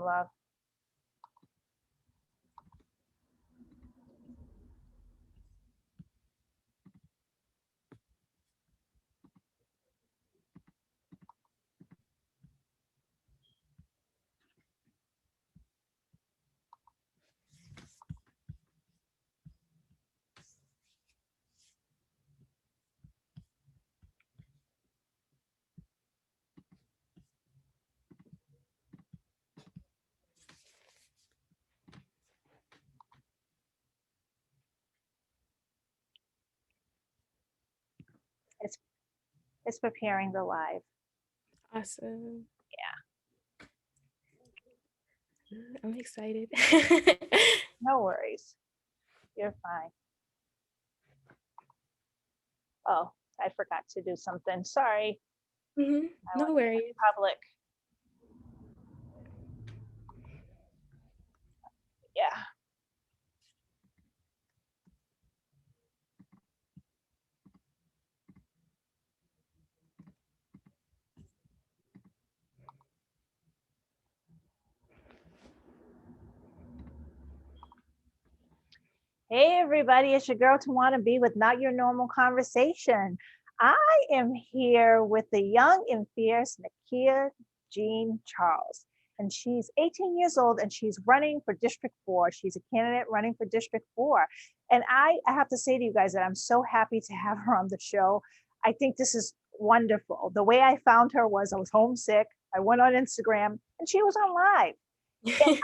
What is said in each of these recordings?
love. It's preparing the live. Awesome. Yeah. I'm excited. No worries. You're fine. Oh, I forgot to do something. Sorry. No worries. Public. Yeah. Hey everybody, it's your girl Tawana B with Not Your Normal Conversation. I am here with the young and fierce Nikkia Jean Charles. And she's 18 years old and she's running for District 4. She's a candidate running for District 4. And I have to say to you guys that I'm so happy to have her on the show. I think this is wonderful. The way I found her was I was homesick. I went on Instagram and she was on live.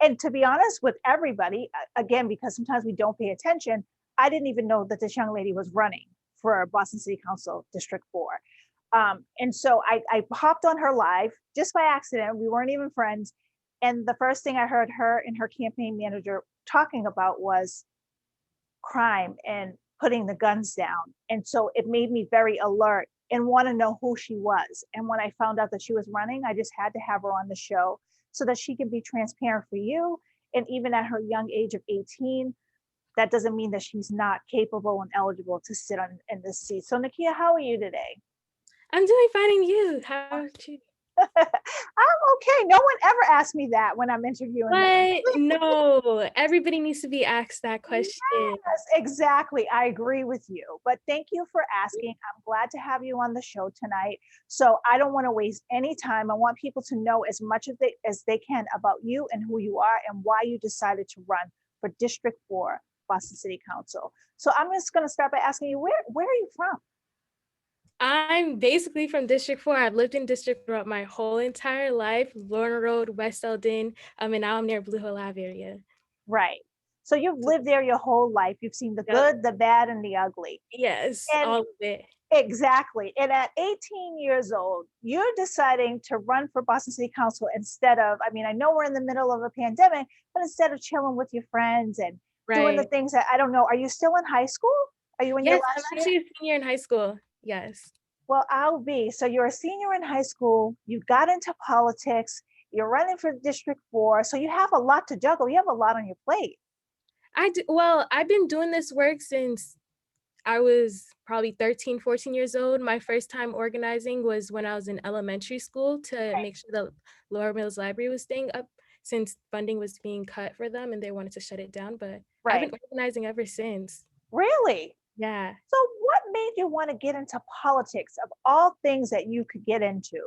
And to be honest with everybody, again, because sometimes we don't pay attention, I didn't even know that this young lady was running for Boston City Council District 4. And so I hopped on her live just by accident. We weren't even friends. And the first thing I heard her and her campaign manager talking about was crime and putting the guns down. And so it made me very alert and want to know who she was. And when I found out that she was running, I just had to have her on the show so that she can be transparent for you. And even at her young age of 18, that doesn't mean that she's not capable and eligible to sit in this seat. So Nikkia, how are you today? I'm doing fine, and you? How about you? I'm okay. No one ever asked me that when I'm interviewing. What? No, everybody needs to be asked that question. Yes, exactly. I agree with you. But thank you for asking. I'm glad to have you on the show tonight. So I don't want to waste any time. I want people to know as much as they can about you and who you are and why you decided to run for District 4, Boston City Council. So I'm just going to start by asking you, where are you from? I'm basically from District 4. I've lived in District throughout my whole entire life, Lorna Road, West Eldon, and now I'm near Blue Hill Ave area. Right. So you've lived there your whole life. You've seen the good, the bad, and the ugly. Yes, And all of it. exactly. And at 18 years old, you're deciding to run for Boston City Council instead of, I mean, I know we're in the middle of a pandemic, but instead of chilling with your friends and doing the things that, I don't know, are you still in high school? Are you in your Yes, last I'm year? actually a senior in high school. Yes. Well, I'll be. So you're a senior in high school, you got into politics, you're running for District 4. So you have a lot to juggle. You have a lot on your plate. Well, I've been doing this work since I was probably 13, 14 years old. My first time organizing was when I was in elementary school to make sure the Laura Mills Library was staying up since funding was being cut for them and they wanted to shut it down. But I've been organizing ever since. Really? Yeah. So what made you want to get into politics of all things that you could get into?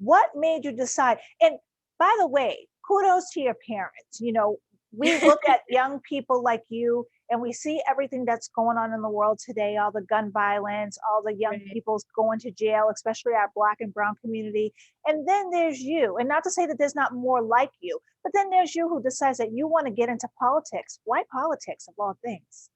What made you decide? And by the way, kudos to your parents. You know, we look at young people like you and we see everything that's going on in the world today, all the gun violence, all the young people going to jail, especially our Black and brown community. And then there's you. And not to say that there's not more like you, but then there's you who decides that you want to get into politics. Why politics of all things?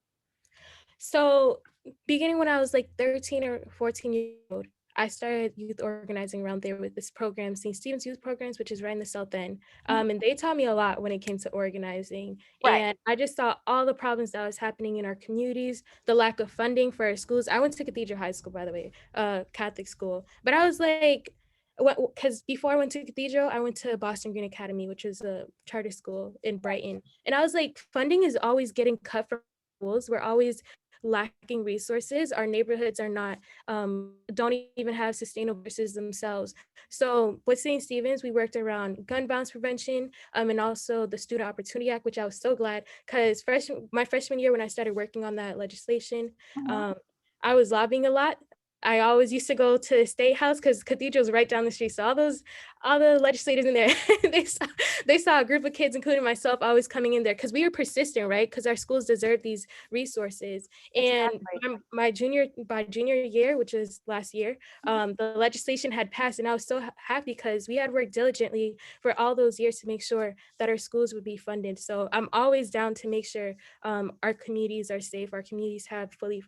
So beginning when I was like 13 or 14 years old, I started youth organizing around there with this program, St. Stephen's Youth Programs, which is right in the South End. And they taught me a lot when it came to organizing. And I just saw all the problems that was happening in our communities, the lack of funding for our schools. I went to Cathedral High School, by the way, Catholic school. But I was like, because before I went to Cathedral, I went to Boston Green Academy, which is a charter school in Brighton. And I was like, funding is always getting cut from schools. We're always lacking resources. Our neighborhoods are not, don't even have sustainable resources themselves. So with St. Stephen's, we worked around gun violence prevention, and also the Student Opportunity Act, which I was so glad, because my freshman year when I started working on that legislation, Mhm. um, I was lobbying a lot. I always used to go to the State House because Cathedral's right down the street. So all the legislators in there, they saw a group of kids, including myself, always coming in there because we were persistent, right? Because our schools deserve these resources. And Exactly. by junior year, which was last year, the legislation had passed, and I was so happy because we had worked diligently for all those years to make sure that our schools would be funded. So I'm always down to make sure our communities are safe, our communities have fully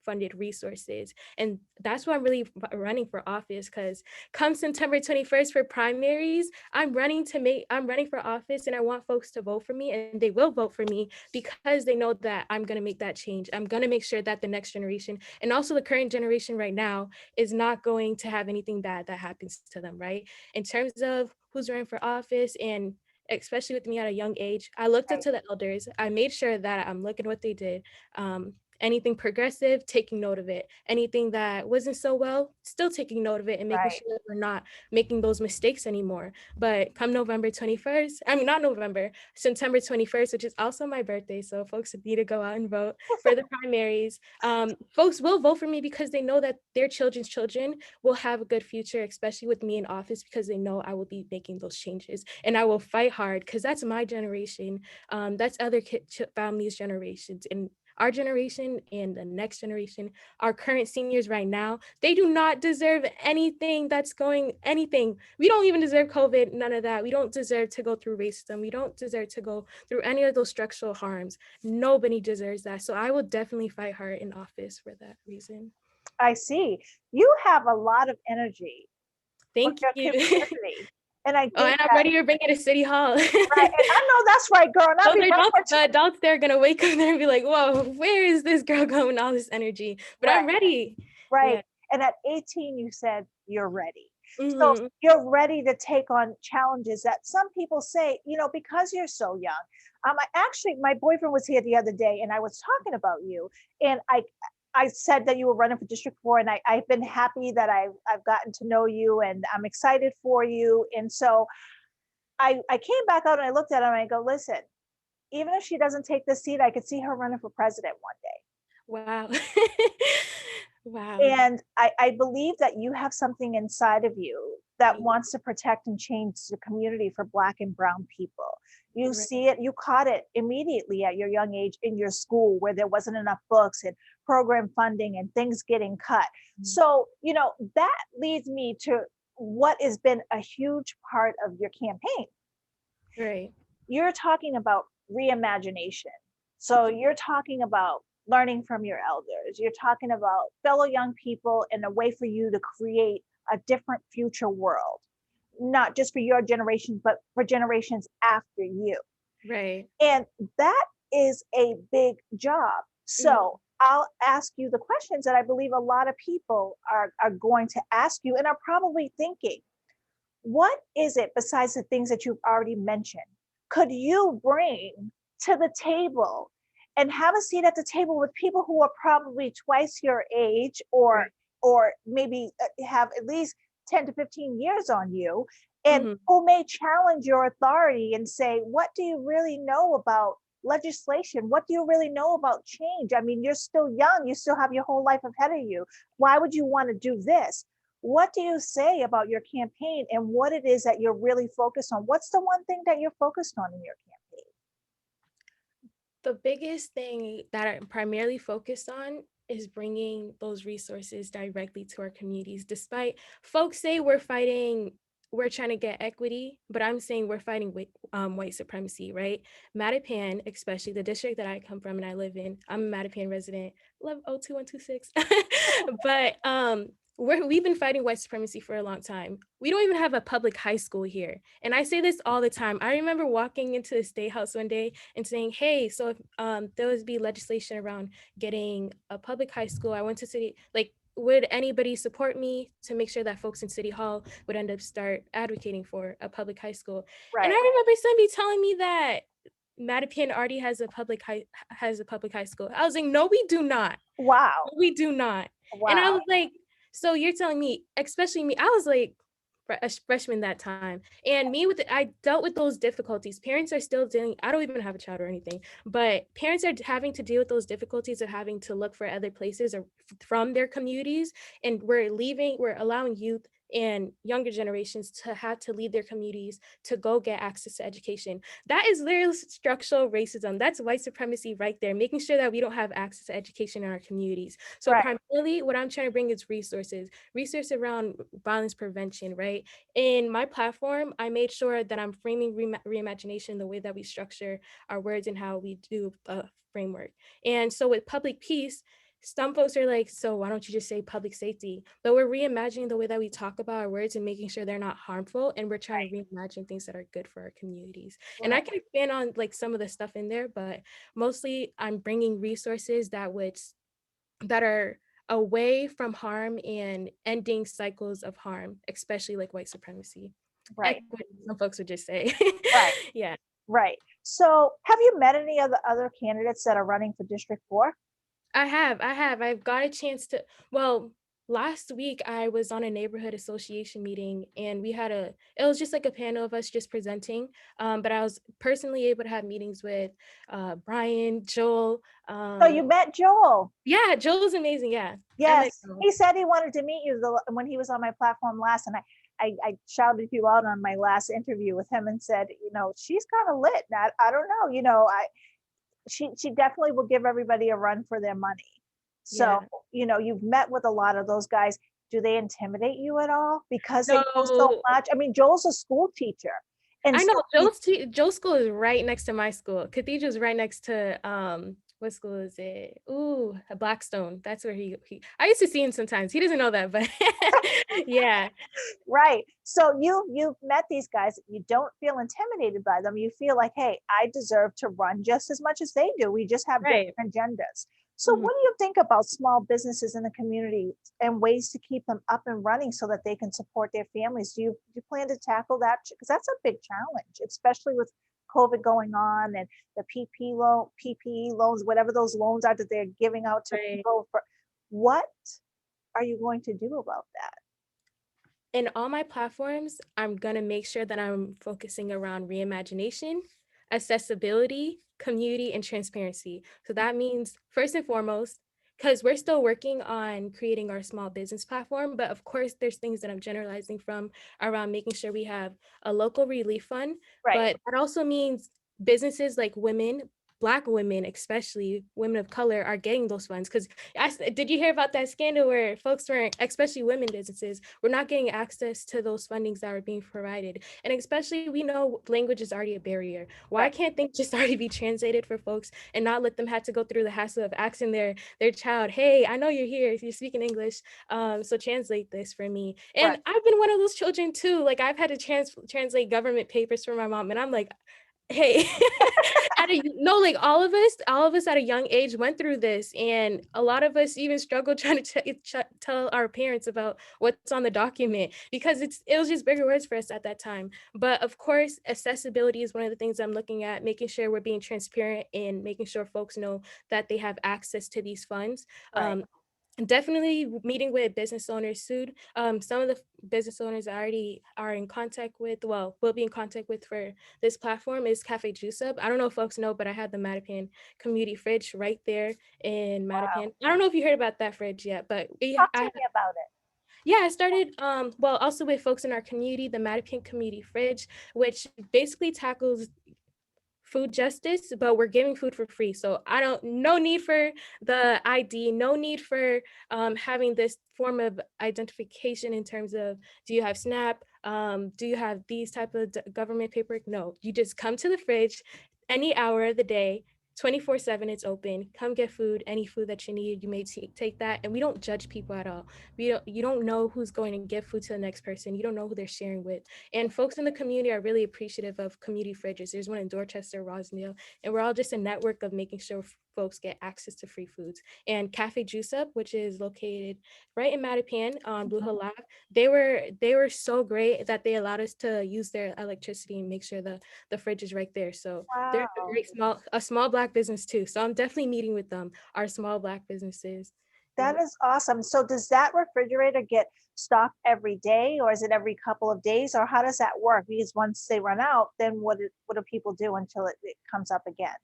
funded resources. And that's why I'm really running for office, because come September 21st for primaries, I'm running for office, and I want folks to vote for me, and they will vote for me because they know that I'm going to make that change. I'm going to make sure that the next generation, and also the current generation right now, is not going to have anything bad that happens to them, right? In terms of who's running for office, and especially with me at a young age, I looked up Right. to the elders. I made sure that I'm looking at what they did. Anything progressive, taking note of it. Anything that wasn't so well, still taking note of it and making Right. sure that we're not making those mistakes anymore. But come November 21st, I mean, not November, September 21st, which is also my birthday. So folks need to go out and vote for the primaries. Folks will vote for me because they know that their children's children will have a good future, especially with me in office, because they know I will be making those changes, and I will fight hard because that's my generation. That's other families' generations, and our generation and the next generation, our current seniors right now, they do not deserve anything. We don't even deserve COVID, none of that. We don't deserve to go through racism. We don't deserve to go through any of those structural harms. Nobody deserves that. So I will definitely fight hard in office for that reason. I see. You have a lot of energy with Thank your you. community. And I Oh, think and I'm that, ready to bring it to City Hall. right. And I know that's right, girl. And I'll Those be right adults, for the adults, they're gonna wake up there and be like, "Whoa, where is this girl going with all this energy?" But right. I'm ready. Right. Yeah. And at 18, you said you're ready. So Hmm. you're ready to take on challenges that some people say, because you're so young. My boyfriend was here the other day and I was talking about you. And I said that you were running for District 4, and I've been happy that I've gotten to know you, and I'm excited for you. And so I came back out and I looked at him and I go, listen, even if she doesn't take this seat, I could see her running for president one day. Wow. Wow. And I believe that you have something inside of you that Thank wants to protect and change the community for Black and Brown people. You you. Right. see it, you caught it immediately at your young age in your school where there wasn't enough books and program funding and things getting cut. So, that leads me to what has been a huge part of your campaign. Right. You're talking about reimagination. So you're talking about learning from your elders. You're talking about fellow young people and a way for you to create a different future world, not just for your generation, but for generations after you. Right. And that is a big job. Mhm. So I'll ask you the questions that I believe a lot of people are going to ask you and are probably thinking. What is it besides the things that you've already mentioned? Could you bring to the table and have a seat at the table with people who are probably twice your age, Right. or maybe have at least 10 to 15 years on you, and Mhm. who may challenge your authority and say, what do you really know about legislation? What do you really know about change? I mean, you're still young, you still have your whole life ahead of you. Why would you want to do this? What do you say about your campaign and what it is that you're really focused on? What's the one thing that you're focused on in your campaign? The biggest thing that I'm primarily focused on is bringing those resources directly to our communities. Despite folks say we're trying to get equity, but I'm saying we're fighting with white supremacy, right? Mattapan, especially the district that I come from and I live in, I'm a Mattapan resident, love 02126. But we've been fighting white supremacy for a long time. We don't even have a public high school here. And I say this all the time. I remember walking into the State House one day and saying, hey, so if there would be legislation around getting a public high school, I went to city, like, would anybody support me to make sure that folks in City Hall would end up start advocating for a public high school? And I Right. remember somebody telling me that Mattapan already has a public high school. I was like, no, we do not. Wow. We do not. And I Wow. was like, so you're telling me, especially me, I was like a freshman that time. And me I dealt with those difficulties. Parents are still dealing, I don't even have a child or anything, but parents are having to deal with those difficulties of having to look for other places or from their communities. And we're allowing youth and younger generations to have to leave their communities to go get access to education. That is literally structural racism. That's white supremacy right there, making sure that we don't have access to education in our communities. So Right. primarily what I'm trying to bring is resources around violence prevention, right? In my platform, I made sure that I'm framing reimagination the way that we structure our words and how we do a framework. And so with public peace, some folks are like, so why don't you just say public safety? But we're reimagining the way that we talk about our words and making sure they're not harmful. And we're trying to reimagine things that are good for our communities. And I Right. can expand on like some of the stuff in there, but mostly I'm bringing resources that are away from harm and ending cycles of harm, especially like white supremacy. Right. Equity, some folks would just say. Right. Yeah. Right. So have you met any of the other candidates that are running for District 4? I've got a chance to, well, last week I was on a neighborhood association meeting and it was just like a panel of us just presenting. But I was personally able to have meetings with Brian, Joel. So you met Joel. Yeah, Joel was amazing. Yeah. I met Yes. Joel. He said he wanted to meet you when he was on my platform last, and I shouted you out on my last interview with him and said, she's kind of lit. I don't know, she definitely will give everybody a run for their money. So, Yeah. you've met with a lot of those guys. Do they intimidate you at all because they know so No, much? I mean, Joel's a school teacher. And I so know Joe's school is right next to my school. Cathedral's right next to what school is it? Ooh, Blackstone. That's where he I used to see him sometimes. He doesn't know that, but yeah. right. So you've met these guys. You don't feel intimidated by them. You feel like, hey, I deserve to run just as much as they do. We just have Right. different agendas. So Mhm. what do you think about small businesses in the community and ways to keep them up and running so that they can support their families? Do you plan to tackle that? Because that's a big challenge, especially with COVID going on and the PPE loans, whatever those loans are that they're giving out to Right. people for. What are you going to do about that? In all my platforms, I'm gonna make sure that I'm focusing around reimagination, accessibility, community, and transparency. So that means first and foremost, because we're still working on creating our small business platform, but of course there's things that I'm generalizing from around making sure we have a local relief fund, Right. but that also means businesses like Black women, especially women of color, are getting those funds. Because did you hear about that scandal where folks were, especially women businesses, were not getting access to those fundings that are being provided? And especially, we know language is already a barrier. Why Right. can't things just already be translated for folks and not let them have to go through the hassle of asking their child, hey, I know you're here, you're speaking English, so translate this for me. And Right. I've been one of those children too. Like I've had to translate government papers for my mom, and I'm like, hey, like all of us at a young age went through this, and a lot of us even struggled trying to tell our parents about what's on the document because it was just bigger words for us at that time. But of course, accessibility is one of the things I'm looking at, making sure we're being transparent and making sure folks know that they have access to these funds. Right. Definitely meeting with business owners soon. Some of the business owners I already are in contact with, well, will be in contact with for this platform is Cafe Juice Up. I don't know if folks know, but I had the Mattapan community fridge right there in Wow. Mattapan. I don't know if you heard about that fridge yet, but Talk to me about it. yeah, I started well also with folks in our community, the Mattapan community fridge, which basically tackles food justice, but we're giving food for free. So no need for the ID, no need for having this form of identification in terms of, do you have SNAP? Do you have these type of government paperwork? No, you just come to the fridge any hour of the day, 24/7 it's open. Come get food, any food that you need, you may take that. And we don't judge people at all. You don't know who's going to give food to the next person. You don't know who they're sharing with. And folks in the community are really appreciative of community fridges. There's one in Dorchester, Rosendale, and we're all just a network of making sure folks get access to free foods. And Cafe Juice Up, which is located right in Mattapan on Blue Hill Ave, they were so great that they allowed us to use their electricity and make sure the fridge is right there. So they're Wow. a small Black business too. So I'm definitely meeting with them, our small Black businesses. That is awesome. So does that refrigerator get stocked every day, or is it every couple of days, or how does that work? Because once they run out, then what do people do until it comes up again?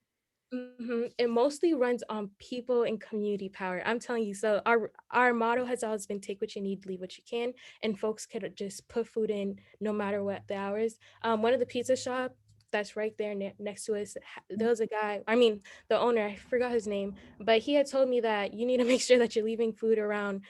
It mostly runs on people and community power. I'm telling you. So our motto has always been take what you need, leave what you can, and folks could just put food in no matter what the hours. One of the pizza shop that's right there next to us, there was a guy. I mean, the owner. I forgot his name, but he had told me that you need to make sure that you're leaving food around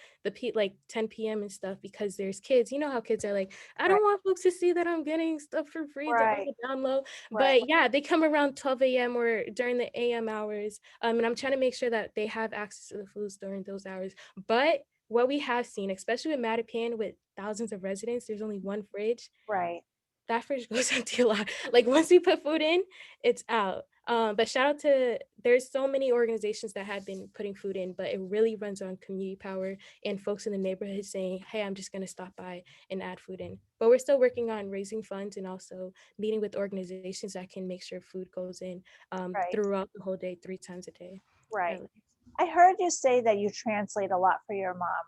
like 10 p.m. and stuff because there's kids. You know how kids are like, I Right, don't want folks to see that I'm getting stuff for free right, down low. right, But yeah, they come around 12 a.m. or during the AM hours. And I'm trying to make sure that they have access to the foods during those hours. But what we have seen, especially with Mattapan with thousands of residents, there's only one fridge. right. That fridge goes empty a lot. Like once we put food in, it's out. But shout out to there's so many organizations that have been putting food in, but it really runs on community power and folks in the neighborhood saying, hey, I'm just gonna stop by and add food in. But we're still working on raising funds and also meeting with organizations that can make sure food goes in Right, throughout the whole day, 3 times a day. right. At least. I heard you say that you translate a lot for your mom.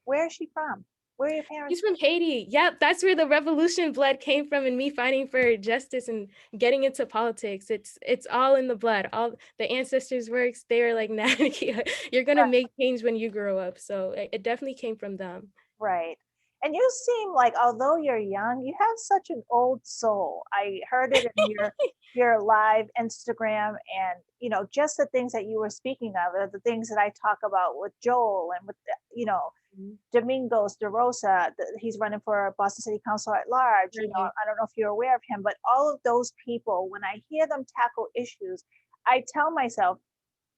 Where is she from? Where are your He's parents from Haiti. Yep, that's where the revolution blood came from and me fighting for justice and getting into politics. It's all in the blood. All the ancestors' works, they were like, nah, Nikkia, you're gonna from? make change when you grow up. So it definitely came from them. Right. And you seem like, although you're young, you have such an old soul. I heard it in your live Instagram, and just the things that you were speaking of are the things that I talk about with Joel and with Mhm. Domingos De Rosa. He's running for Boston City Council at large. Right. I don't know if you're aware of him, but all of those people, when I hear them tackle issues, I tell myself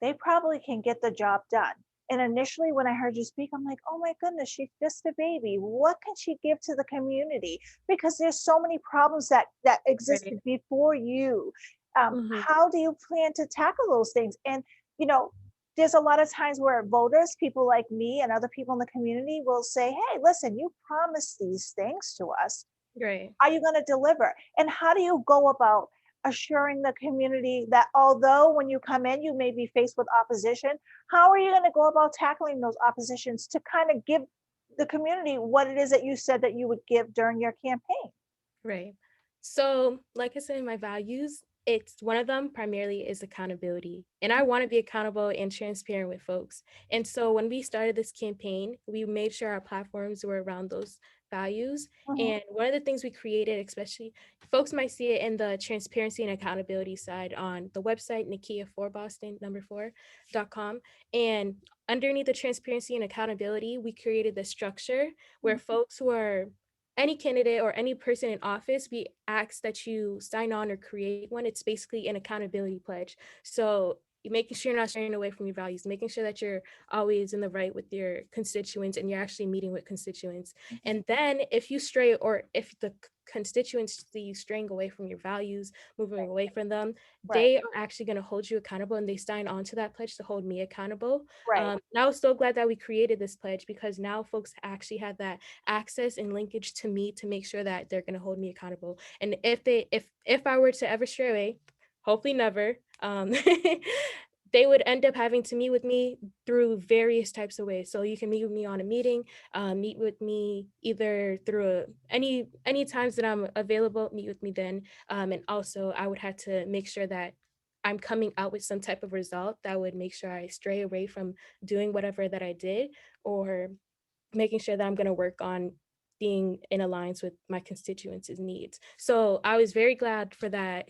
they probably can get the job done. And initially, when I heard you speak, I'm like, oh my goodness, she's just a baby. What can she give to the community? Because there's so many problems that Right. existed before you. Hmm. How do you plan to tackle those things? And you know, there's a lot of times where voters, people like me and other people in the community, will say, "Hey, listen, you promised these things to us. Right. Are you going to deliver?" And how do you go about assuring the community that although when you come in, you may be faced with opposition, how are you going to go about tackling those oppositions to kind of give the community what it is that you said that you would give during your campaign? Right. So, like I said, my values, it's one of them primarily is accountability. And I want to be accountable and transparent with folks. And so when we started this campaign, we made sure our platforms were around those values. Mhm. And one of the things we created, especially folks might see it in the transparency and accountability side on the website, Nikkia for Boston, number 4.com. And underneath the transparency and accountability, we created the structure where folks who are any candidate or any person in office, we ask that you sign on or create one. It's basically an accountability pledge. So you're making sure you're not straying away from your values, making sure that you're always in the right with your constituents and you're actually meeting with constituents. Mhm. And then if you stray or if the constituents see you straying away from your values, moving Right, away from them, right, they are actually going to hold you accountable and they sign on to that pledge to hold me accountable. right. And I was so glad that we created this pledge because now folks actually have that access and linkage to me to make sure that they're going to hold me accountable. And if I were to ever stray away, hopefully never, they would end up having to meet with me through various types of ways. So you can meet with me on a meeting, meet with me either through any times that I'm available, meet with me then. And also I would have to make sure that I'm coming out with some type of result that would make sure I stray away from doing whatever that I did or making sure that I'm going to work on being in alliance with my constituents' needs. So I was very glad for that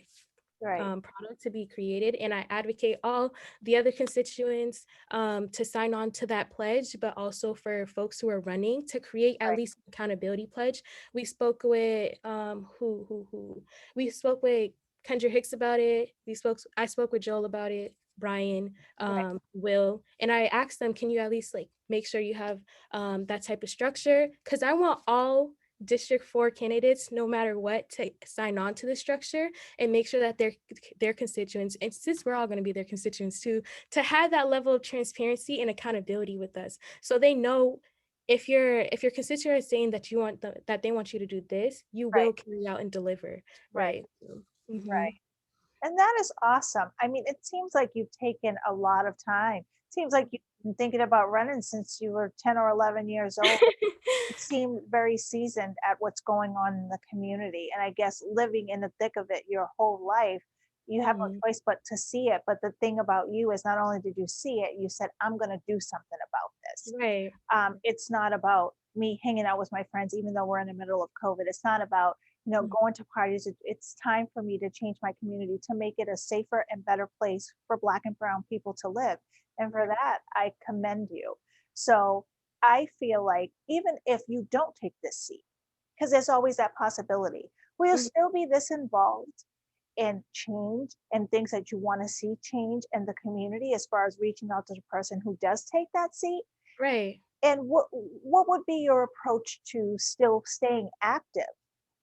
Right. product to be created, and I advocate all the other constituents to sign on to that pledge, but also for folks who are running to create at Right. least an accountability pledge. We spoke with who we spoke with Kendra Hicks about it. I spoke with Joel about it, Brian, Right. Will, and I asked them, can you at least like make sure you have that type of structure? Because I want all District 4 candidates, no matter what, to sign on to the structure and make sure that their constituents, and since we're all going to be their constituents too, to have that level of transparency and accountability with us, so they know if your constituent is saying that that they want you to do this, you Right. will carry out and deliver, Right. right? Mhm. Right. And that is awesome. I mean, it seems like you've taken a lot of time. Seems like you've been thinking about running since you were 10 or 11 years old. You seem very seasoned at what's going on in the community. And I guess living in the thick of it your whole life, you have no Mhm. choice but to see it. But the thing about you is not only did you see it, you said, I'm going to do something about this. Right. It's not about me hanging out with my friends, even though we're in the middle of COVID. It's not about, Mhm. going to parties. It's time for me to change my community to make it a safer and better place for Black and Brown people to live. And for Right. that, I commend you. So I feel like even if you don't take this seat, because there's always that possibility, will you Mhm. still be this involved in change and things that you want to see change in the community as far as reaching out to the person who does take that seat? Right. And what would be your approach to still staying active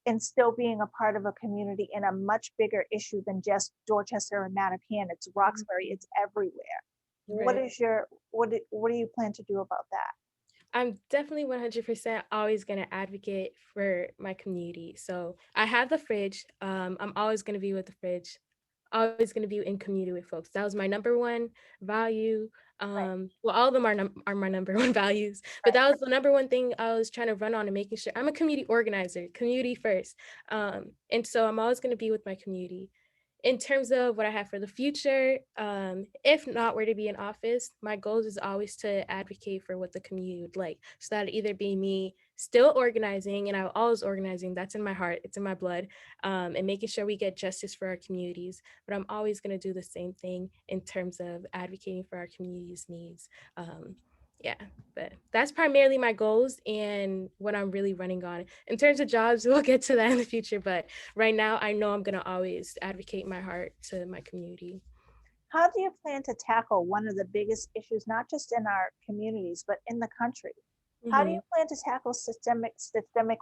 and still being a part of a community in a much bigger issue than just Dorchester and Mattapan? It's Roxbury, Mhm. it's everywhere. What Right. is your what do you plan to do about that? I'm definitely 100% always going to advocate for my community. So I have the fridge. I'm always going to be with the fridge, always going to be in community with folks. That was my number one value. Right, Well, all of them are my number one values, but right, that was the number one thing I was trying to run on and making sure I'm a community organizer, community first. And so I'm always going to be with my community. In terms of what I have for the future, if not were to be in office, my goals is always to advocate for what the community would like. So that either be me still organizing, and I'm always organizing, that's in my heart, it's in my blood, and making sure we get justice for our communities. But I'm always going to do the same thing in terms of advocating for our community's needs. Yeah, but that's primarily my goals and what I'm really running on. In terms of jobs, we'll get to that in the future, but right now I know I'm going to always advocate my heart to my community. how do you plan to tackle one of the biggest issues, not just in our communities but in the country? How do you Hmm. plan to tackle systemic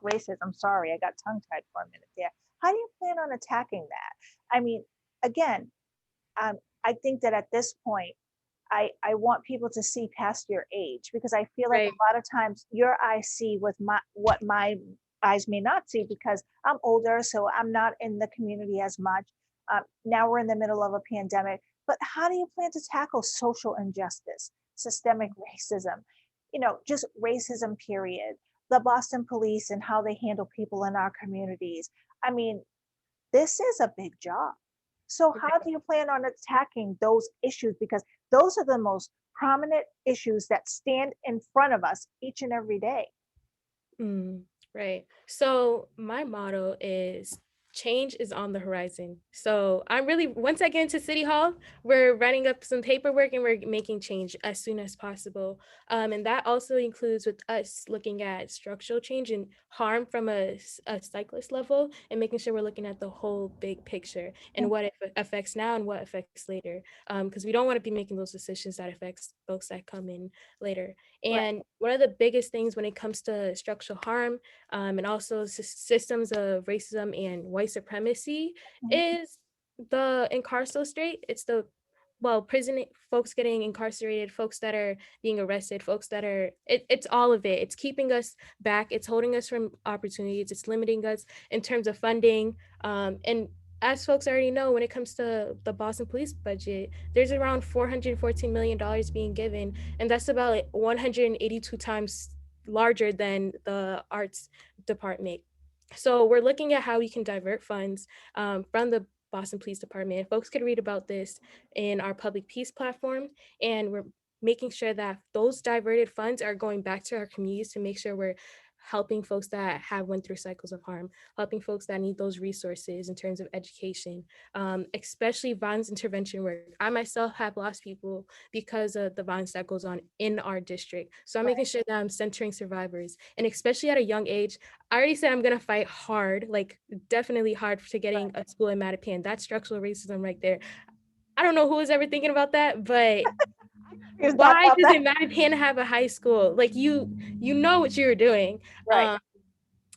racism? Sorry, I got tongue tied for a minute there. How do you plan on attacking that? I mean, again, um, I think that at this point, I want people to see past your age, because I feel like Right. a lot of times your eyes see with what my eyes may not see, because I'm older, so I'm not in the community as much. Now we're in the middle of a pandemic, but how do you plan to tackle social injustice, systemic racism, just racism, period? The Boston police and how they handle people in our communities. I mean, this is a big job. So how do you plan on attacking those issues? Because those are the most prominent issues that stand in front of us each and every day. Mm, right. So my motto is change is on the horizon. So I'm really, once I get into City Hall, we're writing up some paperwork and we're making change as soon as possible. And that also includes with us looking at structural change and harm from a cyclist level and making sure we're looking at the whole big picture and Mm. what it affects now and what affects later. Because we don't want to be making those decisions that affects folks that come in later. Right. And one of the biggest things when it comes to structural harm, and also systems of racism and white supremacy Mhm. is the incarceral state. It's the prison folks getting incarcerated, folks that are being arrested, folks that are it's all of it. It's keeping us back. It's holding us from opportunities. It's limiting us in terms of funding. And as folks already know, when it comes to the Boston police budget, there's around $414 million being given, and that's about like 182 times larger than the arts department. So we're looking at how we can divert funds from the Boston Police Department. And folks could read about this in our public peace platform, and we're making sure that those diverted funds are going back to our communities to make sure we're helping folks that have went through cycles of harm, helping folks that need those resources in terms of education, especially violence intervention work. I myself have lost people because of the violence that goes on in our district. So I'm making Right. sure that I'm centering survivors. And especially at a young age, I already said I'm gonna fight hard, like definitely hard to Right. getting a school in Mattapan. That's structural racism right there. I don't know who was ever thinking about that, but We was talking why about does that. it Mattapan have a high school? Like you know what you're doing. Right.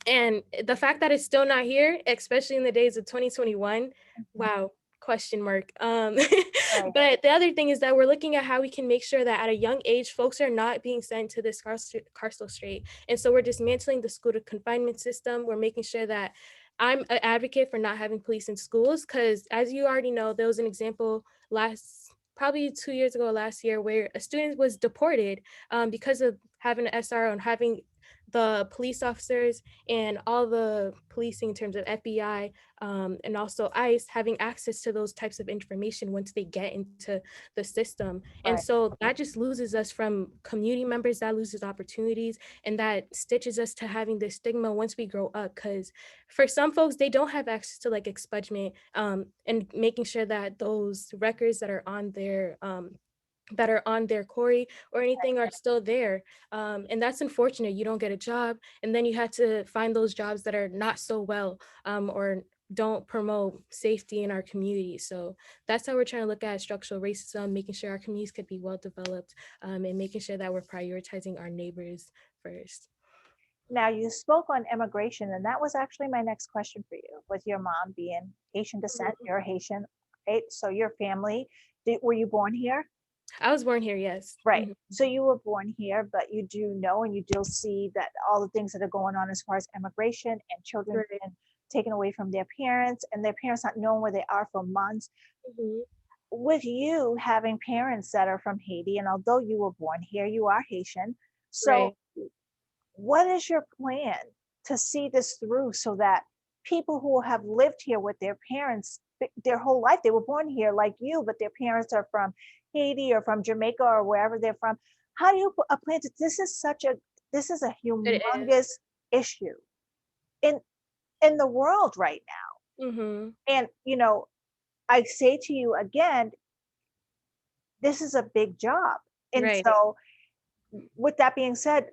And the fact that it's still not here, especially in the days of 2021, Mhm. wow, question mark. Right. But the other thing is that we're looking at how we can make sure that at a young age, folks are not being sent to this carceral straight. And so we're dismantling the school to confinement system. We're making sure that I'm an advocate for not having police in schools, because as you already know, there was an example probably 2 years ago, last year, where a student was deported because of having an SRO and having the police officers and all the policing in terms of FBI and also ICE having access to those types of information once they get into the system. And Right. so that just loses us from community members, that loses opportunities, and that stitches us to having this stigma once we grow up. Because for some folks, they don't have access to like expungement and making sure that those records that are on their Quarry or anything are still there. And that's unfortunate. You don't get a job, and then you have to find those jobs that are not so well or don't promote safety in our community. So that's how we're trying to look at structural racism, making sure our communities could be well developed and making sure that we're prioritizing our neighbors first. Now you spoke on immigration, and that was actually my next question for you. With your mom being Haitian descent, Mhm. you're Haitian, right? So your family, were you born here? I was born here, yes. Right. Mhm. So you were born here, but you do know and you do see that all the things that are going on as far as immigration and children Right. being taken away from their parents and their parents not knowing where they are for months. Mhm. With you having parents that are from Haiti, and although you were born here, you are Haitian. So, Right. what is your plan to see this through so that people who have lived here with their parents their whole life, they were born here like you, but their parents are from Haiti or from Jamaica or wherever they're from? How do you put a plan to this is a It is. humongous issue in in the world right Mhm. now. And I say to you again, this is a big job. And Right. so, with that being said,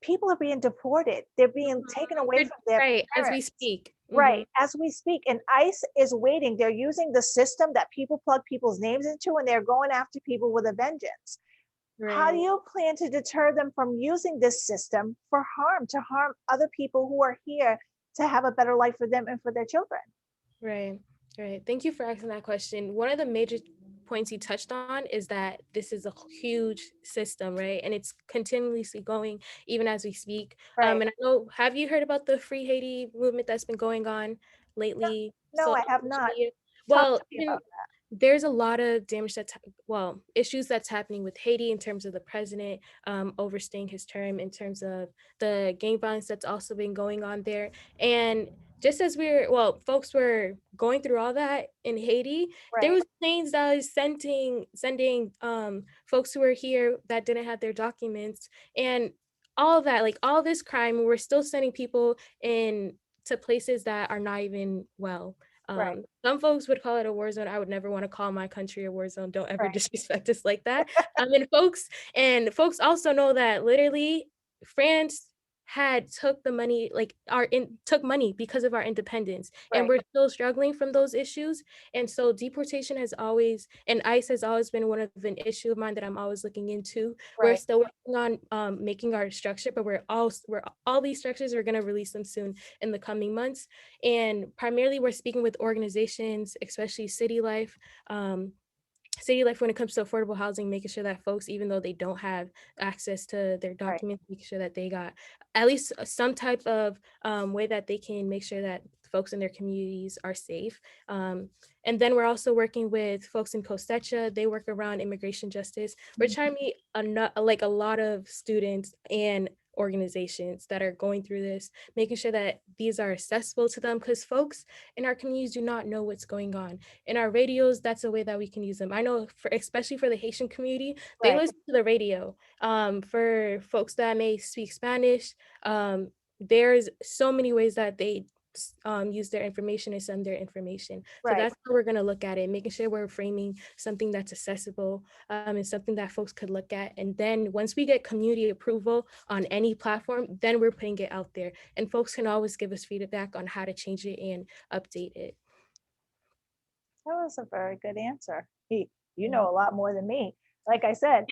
people are being deported. They're being taken away You're from their right, as we parents. speak. Mhm. Right, as we speak. And ICE is waiting. They're using the system that people plug people's names into, and they're going after people with a vengeance. How do Right. you plan to deter them from using this system for harm, to harm other people who are here to have a better life for them and for their children? Right, right. Thank you for asking that question. One of the major points you touched on is that this is a huge system, right? And it's continuously going even as we speak. Right. And I know, have you heard about the Free Haiti movement that's been going on No, lately? no, So I on have social not. media. Talk Well, to me even about that. there's a lot of damage issues that's happening with Haiti in terms of the president overstaying his term, in terms of the gang violence that's also been going on there. And just as folks were going through all that in Haiti, there Right, was planes that was sending folks who were here that didn't have their documents and all that, like all this crime, we're still sending people in to places that are not even well. right, Some folks would call it a war zone. I would never want to call my country a war zone. Don't ever right, disrespect us like that. And folks also know that literally France had took the money, like took money because of our independence, and right, we're still struggling from those issues. And so deportation has always, and ICE has always been one of an issue of mine that I'm always looking into. We're right. still working on making our structure, but we're all these structures, we're going to release them soon in the coming months. And primarily, we're speaking with organizations, especially City Life when it comes to affordable housing, making sure that folks, even though they don't have access to their Right. documents, making sure that they got at least some type of way that they can make sure that folks in their communities are safe. And then we're also working with folks in Costecha. They work around immigration justice. We're Mhm. trying to meet like a lot of students and organizations that are going through this, making sure that these are accessible to them, because folks in our communities do not know what's going on. In our radios, that's a way that we can use them. I know, for especially for the Haitian community, they Right. listen to the radio. For folks that may speak Spanish, there's so many ways that they use their information and send their information. So Right. that's how we're going to look at it, making sure we're framing something that's accessible, and something that folks could look at. And then once we get community approval on any platform, then we're putting it out there. And folks can always give us feedback on how to change it and update it. That was a very good answer. You Yeah. know a lot more than me. Like I said,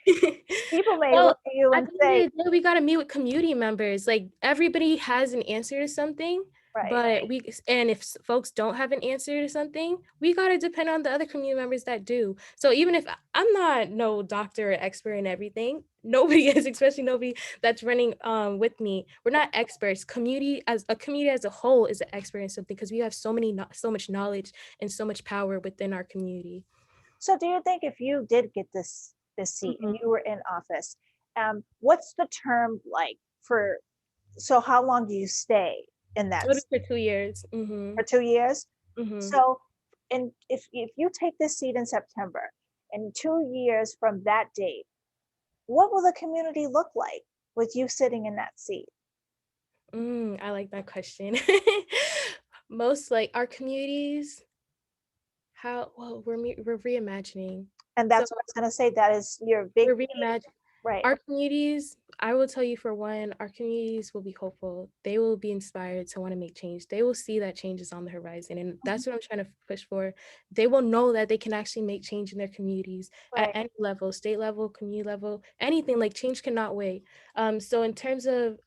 people may Well, look at you at and the say, end of the day, we gotta meet with community members. Like, everybody has an answer to something, right, but and if folks don't have an answer to something, we gotta depend on the other community members that do. So even if I'm not no doctor or expert in everything, nobody is, especially nobody that's running with me. We're not experts. Community as a whole is an expert in something, because we have so much knowledge and so much power within our community. so do you think if you did get this seat and Mhm. you were in office, what's the term like for, so how long do you stay in that It'll be for 2 years. for 2 years? Mhm. So, and if you take this seat in September, in 2 years from that date, what will the community look like with you sitting in that seat? I like that question. Most like our communities, we're reimagining. And So that's what I was going to say. That is your big we're theme, reimagining right? our communities. I will tell you, for one, our communities will be hopeful. They will be inspired to want to make change. They will see that change is on the horizon. And Mhm. that's what I'm trying to push for. They will know that they can actually make change in their communities at Right. any level, state level, community level, anything. Like, change cannot wait. So in terms of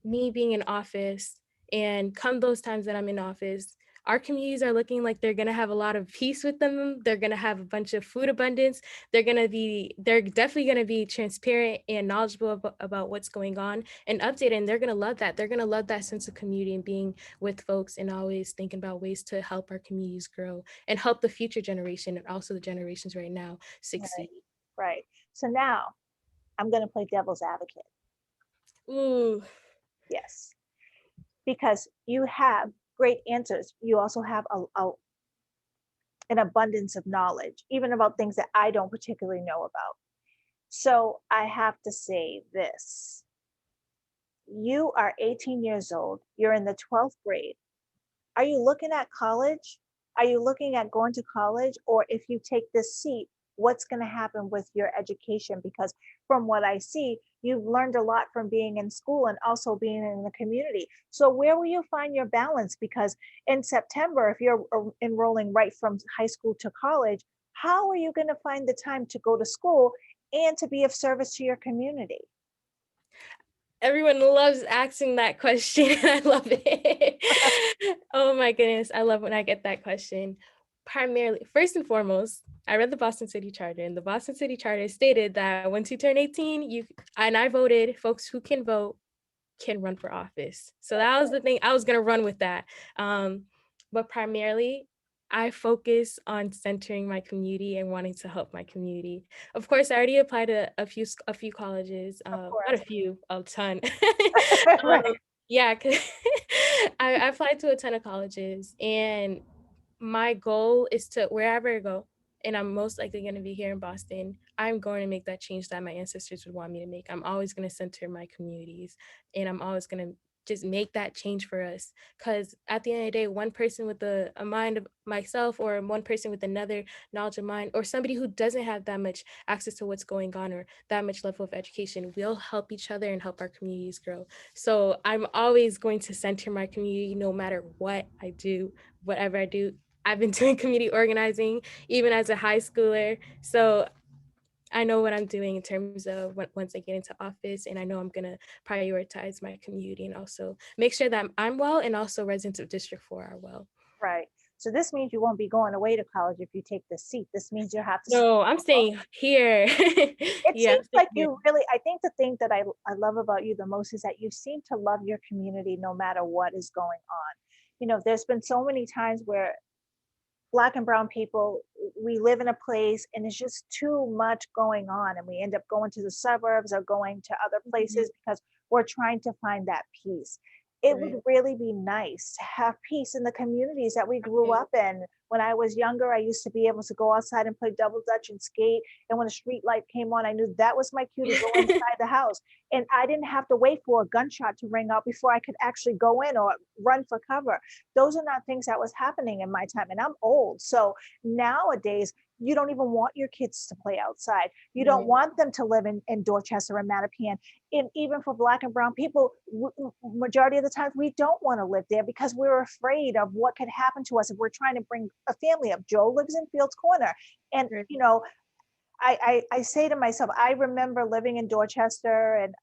me being in office, and come those times that I'm in office, our communities are looking like they're gonna have a lot of peace with them. They're gonna have a bunch of food abundance. They're definitely gonna be transparent and knowledgeable about what's going on and updated. And they're gonna love that. They're gonna love that sense of community and being with folks and always thinking about ways to help our communities grow and help the future generation and also the generations right now Right. succeed. Right. So now I'm going to play devil's advocate. Ooh. Yes. Because you have great answers. You also have an abundance of knowledge, even about things that I don't particularly know about. So I have to say this. You are 18 years old. You're in the 12th grade. Are you looking at college? Are you looking at going to college? Or if you take this seat, what's going to happen with your education? Because from what I see, you've learned a lot from being in school and also being in the community. So where will you find your balance? Because in September, if you're enrolling right from high school to college, how are you going to find the time to go to school and to be of service to your community? Everyone loves asking that question. I love it. Oh my goodness. I love when I get that question. Primarily, first and foremost, I read the Boston City Charter, and the Boston City Charter stated that once you turn 18, and I voted, folks who can vote can run for office. So that was the thing. I was gonna run with that. But primarily, I focus on centering my community and wanting to help my community. Of course, I already applied to a few colleges, Of not a course. few, a ton. Right. um, yeah, 'cause I applied to a ton of colleges, and my goal is to, wherever I go, and I'm most likely going to be here in Boston, I'm going to make that change that my ancestors would want me to make. I'm always going to center my communities, and I'm always going to just make that change for us. Because at the end of the day, one person with a mind of myself, or one person with another knowledge of mind, or somebody who doesn't have that much access to what's going on or that much level of education, will help each other and help our communities grow. So I'm always going to center my community no matter what I do, whatever I do. I've been doing community organizing even as a high schooler. So I know what I'm doing in terms of once I get into office, and I know I'm going to prioritize my community and also make sure that I'm well, and also residents of District 4 are well. Right. So this means you won't be going away to college if you take this seat. This means you have to stay. No, I'm staying here. It Yeah, I'm seems staying like here. you really, I think the thing that I love about you the most is that you seem to love your community no matter what is going on. You know, there's been so many times where Black and brown people, we live in a place and it's just too much going on, and we end up going to the suburbs or going to other Mhm. places because we're trying to find that peace. It would Right. really be nice to have peace in the communities that we grew Right. up in. When I was younger, I used to be able to go outside and play double dutch and skate. And when a street light came on, I knew that was my cue to go inside the house. And I didn't have to wait for a gunshot to ring out before I could actually go in or run for cover. Those are not things that was happening in my time. And I'm old. So nowadays, you don't even want your kids to play outside. You don't Right. want them to live in Dorchester and Mattapan. And even for Black and brown people, majority of the times we don't want to live there because we're afraid of what could happen to us if we're trying to bring a family up. Joe lives in Fields Corner. And, Right. I say to myself, I remember living in Dorchester, and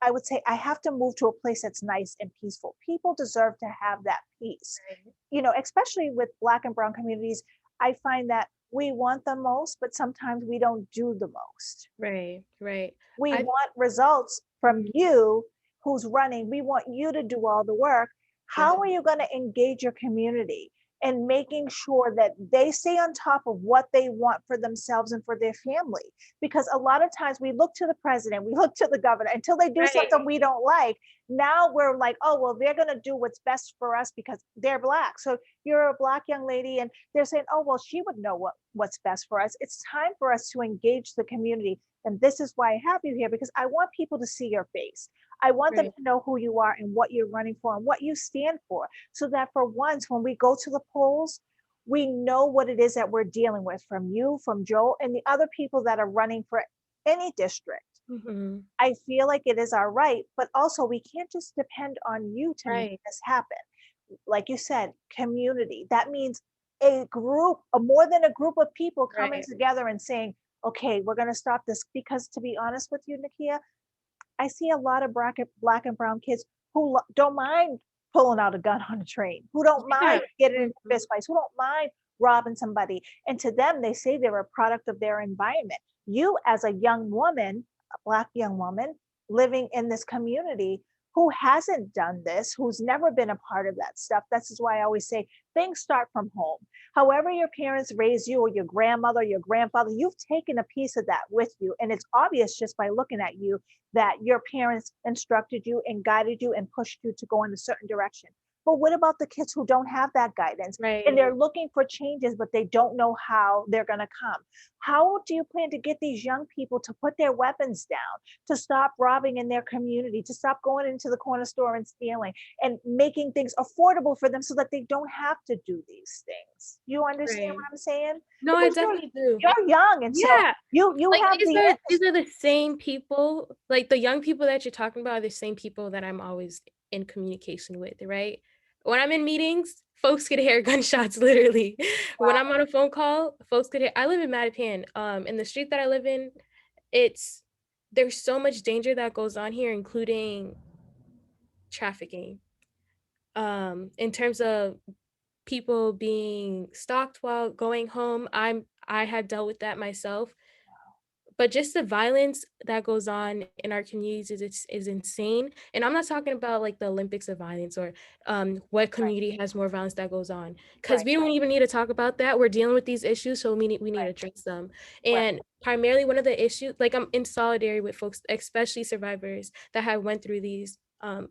I would say I have to move to a place that's nice and peaceful. People deserve to have that peace. Right. Especially with Black and brown communities, I find that we want the most, but sometimes we don't do the most. Right. Right. We I want results from Mhm. you who's running. We want you to do all the work. How are Definitely. you going to engage your community and making sure that they stay on top of what they want for themselves and for their family? Because a lot of times we look to the president, we look to the governor until they do Right. something we don't like. Now we're like, oh, well, they're going to do what's best for us because they're Black. So you're a Black young lady, and they're saying, oh, well, she would know what's best for us. It's time for us to engage the community. And this is why I have you here, because I want people to see your face. I want them Right. to know who you are and what you're running for and what you stand for. So that for once, when we go to the polls, we know what it is that we're dealing with from you, from Joel, and the other people that are running for any district. Mhm. I feel like it is our right, but also we can't just depend on you to make Right. this happen. Like you said, community. That means a group, a more than a group of people coming Right. together and saying, okay, we're going to stop this. Because to be honest with you, Nikkia, I see a lot of Black and brown kids who don't mind pulling out a gun on a train, who don't Yeah. mind getting into Mhm. fist fights, who don't mind robbing somebody. And to them, they say they're a product of their environment. You, as a young woman, a Black young woman living in this community who hasn't done this, who's never been a part of that stuff. This is why I always say things start from home. However, your parents raised you, or your grandmother, your grandfather, you've taken a piece of that with you. And it's obvious just by looking at you that your parents instructed you and guided you and pushed you to go in a certain direction. But what about the kids who don't have that guidance and Right. they're looking for changes, but they don't know how they're going to come? How do you plan to get these young people to put their weapons down, to stop robbing in their community, to stop going into the corner store and stealing, and making things affordable for them so that they don't have to do these things? You understand Right. what I'm saying? No, I Because definitely do. you're young, and so Yeah. you Like, have the these are the same people, like, the young people that you're talking about are the same people that I'm always in communication with, right? When I'm in meetings, folks could hear gunshots, literally. When I'm on a phone call, folks could hear I live in Mattapan, in the street that I live in, it's there's so much danger that goes on here, including trafficking, in terms of people being stalked while going home. I had dealt with that myself. But just the violence that goes on in our communities is insane, and I'm not talking about, like, the Olympics of violence or, what right, community has more violence that goes on, because right, we don't even need to talk about that. We're dealing with these issues, so we need to right, address them, right, and primarily one of the issues, like, I'm in solidarity with folks, especially survivors that have went through these,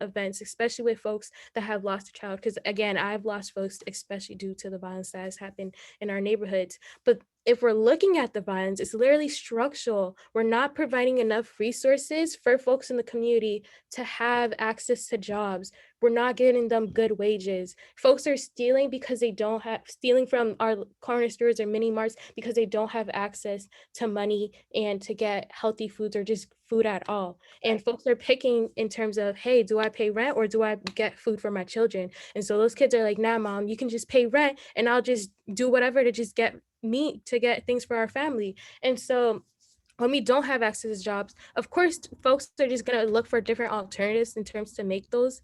events, especially with folks that have lost a child, because again, I've lost folks, especially due to the violence that has happened in our neighborhoods, but if we're looking at the violence, it's literally structural. We're not providing enough resources for folks in the community to have access to jobs. We're not getting them good wages. Folks are stealing because they don't have stealing from our corner stores or mini marts because they don't have access to money and to get healthy foods or just food at all. And right, folks are picking in terms of, hey, do I pay rent or do I get food for my children? And so those kids are like, nah, mom, you can just pay rent and I'll just do whatever to just get meet to get things for our family. And so when we don't have access to jobs, of course, folks are just gonna look for different alternatives in terms to make those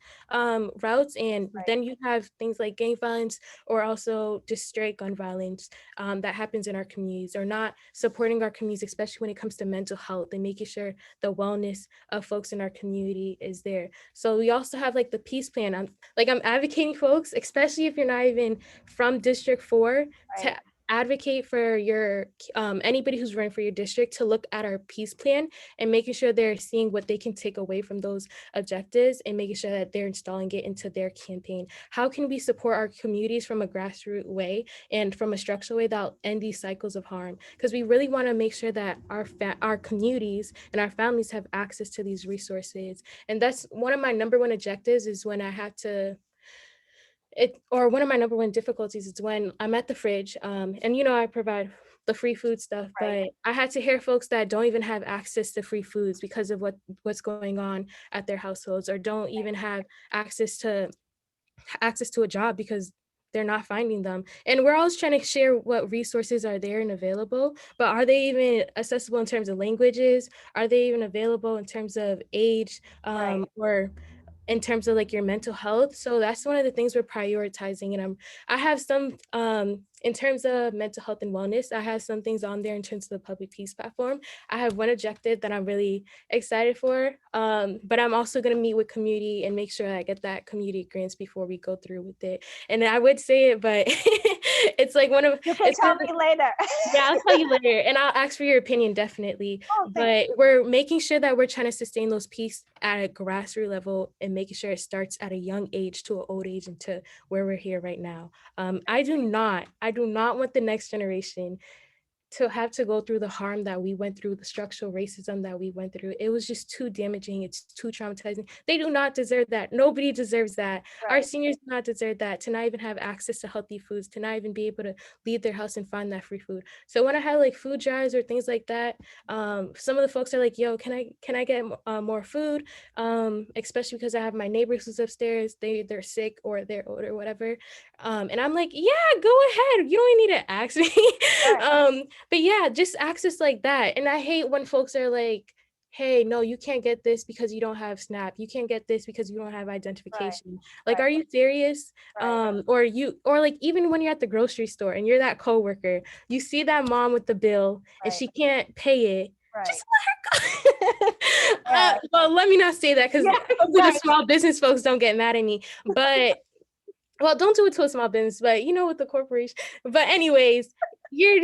routes. And right. then you have things like gang violence or also just straight gun violence that happens in our communities, or not supporting our communities, especially when it comes to mental health and making sure the wellness of folks in our community is there. So we also have like the peace plan. I'm advocating folks, especially if you're not even from District 4, to Right. advocate for your anybody who's running for your district to look at our peace plan and making sure they're seeing what they can take away from those objectives and making sure that they're installing it into their campaign. How can we support our communities from a grassroots way and from a structural way that'll end these cycles of harm? Because we really want to make sure that our communities and our families have access to these resources. And that's one of my number one objectives is when I have to or one of my number one difficulties is when I'm at the fridge, and I provide the free food stuff, Right. but I had to hear folks that don't even have access to free foods because of what's going on at their households, or don't even have access to a job because they're not finding them. And we're always trying to share what resources are there and available, but are they even accessible in terms of languages? Are they even available in terms of age, Right. or in terms of like your mental health? So that's one of the things we're prioritizing. And I have some in terms of mental health and wellness, I have some things on there in terms of the public peace platform. I have one objective that I'm really excited for, but I'm also going to meet with community and make sure I get that community grants before we go through with it. And I would say it, but it's like You can it's one tell of the me later. yeah, I'll tell you later, and I'll ask for your opinion definitely. Oh, thank But we're making sure that we're trying to sustain those peace at a grassroots level and making sure it starts at a young age to an old age and to where we're here right now. I do not want the next generation to have to go through the harm that we went through, the structural racism that we went through. It was just too damaging. It's too traumatizing. They do not deserve that. Nobody deserves that. Our Right. seniors do not deserve that, to not even have access to healthy foods, to not even be able to leave their house and find that free food. So when I have like food drives or things like that, some of the folks are like, yo, can I get more food? Especially because I have my neighbors who's upstairs, they're sick or they're older, whatever. And I'm like, yeah, go ahead. You don't need to ask me. Right. But yeah, just access like that. And I hate when folks are like, hey, no, you can't get this because you don't have SNAP. You can't get this because you don't have Right. identification. Like, Right. are you serious? Right. Or like even when you're at the grocery store and you're that coworker, you see that mom with the bill and Right. she can't pay it. Right. Just let her go. Yeah. Well, let me not say that because Yeah. hopefully the Right. small business folks don't get mad at me. But well, don't do it to a small business, but with the corporation. But anyways, you're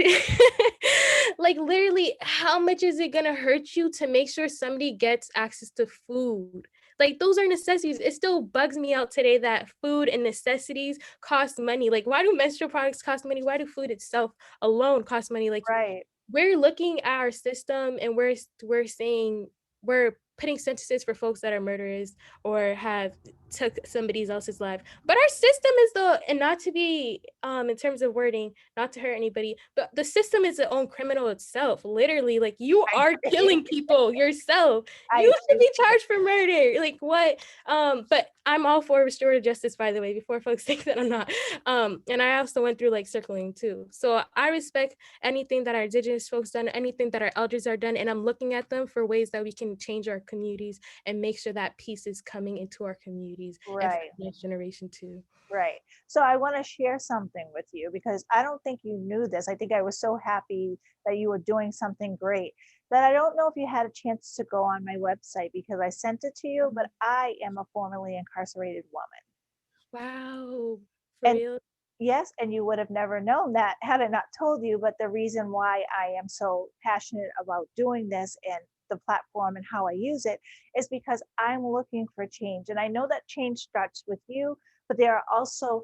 like literally, how much is it gonna hurt you to make sure somebody gets access to food? Like those are necessities. It still bugs me out today that food and necessities cost money. Like, why do menstrual products cost money? Why do food itself alone cost money? Like, Right. we're looking at our system and we're saying we're putting sentences for folks that are murderers or have took somebody else's life. But our system is and not to be in terms of wording, not to hurt anybody, but the system is its own criminal itself. Literally, like you I are agree. killing people yourself. I You should agree. be charged for murder. Like what? But I'm all for restorative justice, by the way, before folks think that I'm not. And I also went through like circling too. So I respect anything that our indigenous folks done, anything that our elders are done, and I'm looking at them for ways that we can change our communities and make sure that peace is coming into our communities and for Right. the next generation too. Right. So I want to share something with you because I don't think you knew this. I think I was so happy that you were doing something great that I don't know if you had a chance to go on my website because I sent it to you, but I am a formerly incarcerated woman. Wow, for And real? yes, and you would have never known that had I not told you. But the reason why I am so passionate about doing this and the platform and how I use it is because I'm looking for change. And I know that change starts with you, but there are also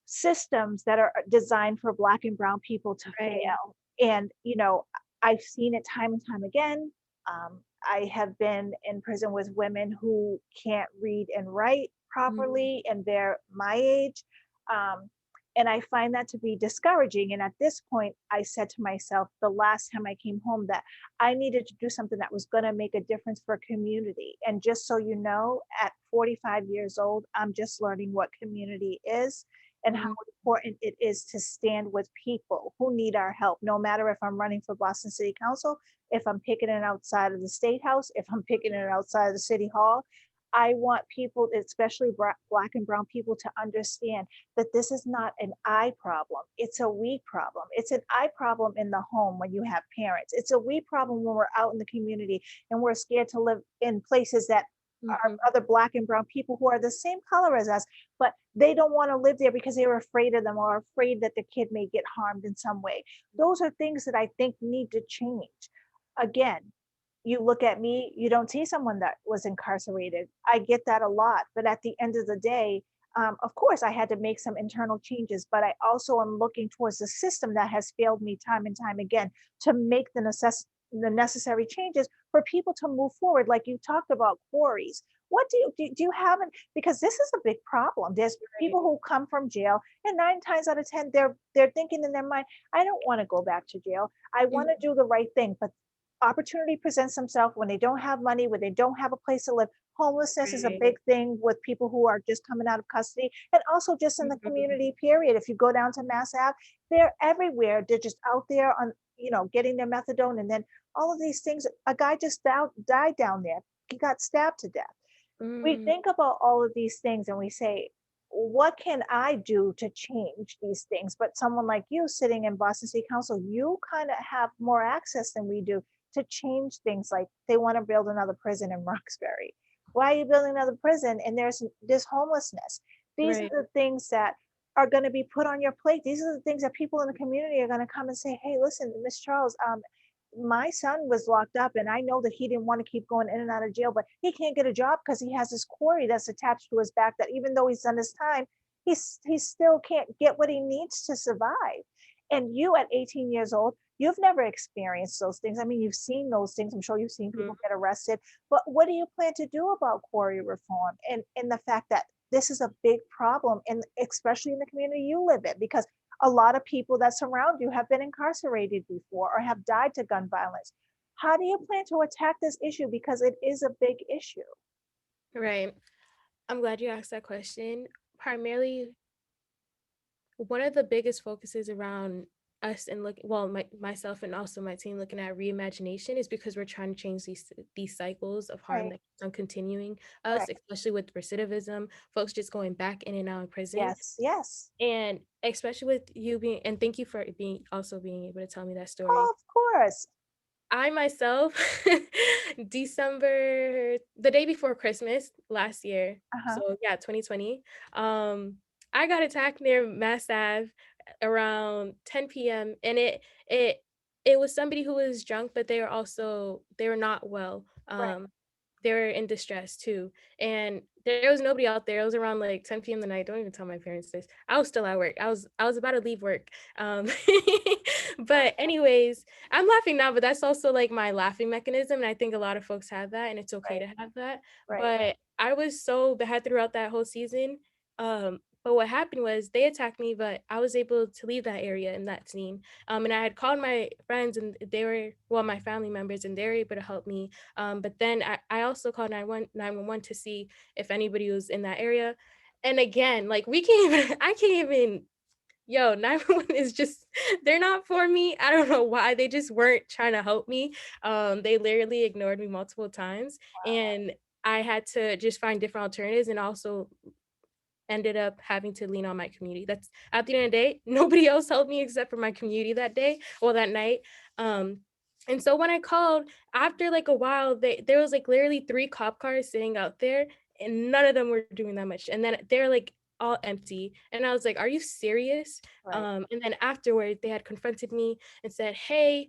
systems that are designed for Black and Brown people to Right. fail. And, I've seen it time and time again. I have been in prison with women who can't read and write Mm, properly, and they're my age. Um, and I find that to be discouraging. And at this point, I said to myself the last time I came home that I needed to do something that was going to make a difference for community. And just so you know, at 45 years old, I'm just learning what community is and how mm, important it is to stand with people who need our help, no matter if I'm running for Boston City Council, if I'm picking it outside of the State House, if I'm picking it outside of the City Hall. I want people, especially Black and Brown people, to understand that this is not an I problem. It's a we problem. It's an I problem in the home when you have parents. It's a we problem when we're out in the community and we're scared to live in places that Mhm. other black and brown people who are the same color as us, but they don't want to live there because they were afraid of them or afraid that the kid may get harmed in some way. Those are things that I think need to change. Again, you look at me, you don't see someone that was incarcerated. I get that a lot, but at the end of the day, of course, I had to make some internal changes, but I also am looking towards the system that has failed me time and time again to make the necessary changes for people to move forward. Like you talked about quarries. What do you have? Because this is a big problem. There's Right. people who come from jail, and 9 times out of 10, they're thinking in their mind, I don't want to go back to jail. I want to Mhm. do the right thing. But opportunity presents themselves when they don't have money, when they don't have a place to live. Homelessness is a Right. big thing with people who are just coming out of custody, and also just in the Mhm. community, period. If you go down to Mass Ave, they're everywhere. They're just out there on, getting their methadone. And then all of these things. A guy just died down there. He got stabbed to death. We Mm. think about all of these things and we say, what can I do to change these things? But someone like you sitting in Boston City Council, you kind of have more access than we do to change things. Like they want to build another prison in Roxbury. Why are you building another prison? And there's homelessness. These Right. are the things that are going to be put on your plate. These are the things that people in the community are going to come and say, hey, listen, Miss Charles, my son was locked up and I know that he didn't want to keep going in and out of jail, but he can't get a job because he has this quarry that's attached to his back that even though he's done his time, he still can't get what he needs to survive. And you at 18 years old, you've never experienced those things. I mean, you've seen those things. I'm sure you've seen Mhm. people get arrested, but what do you plan to do about quarry reform and the fact that this is a big problem, and especially in the community you live in, because a lot of people that surround you have been incarcerated before or have died to gun violence. How do you plan to attack this issue? Because it is a big issue. Right. I'm glad you asked that question. Primarily, one of the biggest focuses around us and myself and also my team looking at reimagination is because we're trying to change these cycles of harm Right, that keeps on continuing us, right. especially with recidivism, folks just going back in and out of prison. Yes, yes. And especially with you being, and thank you for being able to tell me that story. Oh, of course. I myself, the day before Christmas last year, Uh-huh. so yeah, 2020, um, I got attacked near Mass Ave around 10 p.m. and it it was somebody who was drunk, but they were not well. Right, They were in distress too. And there was nobody out there. It was around like 10 p.m. the night. Don't even tell my parents this. I was still at work. I was about to leave work. Um, but anyways, I'm laughing now, but that's also like my laughing mechanism. And I think a lot of folks have that, and it's okay right, to have that. right, But I was so bad throughout that whole season. But what happened was they attacked me, but I was able to leave that area in that scene. And I had called my friends, and my family members, and they were able to help me. But then I also called 911 to see if anybody was in that area. And again, like we can't even, I can't even, 911 is just, they're not for me. I don't know why. They just weren't trying to help me. They literally ignored me multiple times. And I had to just find different alternatives and also ended up having to lean on my community. That's at the end of the day, nobody else helped me except for my community that day, well, that night. Um, and so when I called, after like a while, there was like literally 3 cop cars sitting out there, and none of them were doing that much. And then they're like all empty. And I was like, are you serious? right, And then afterward, they had confronted me and said, hey,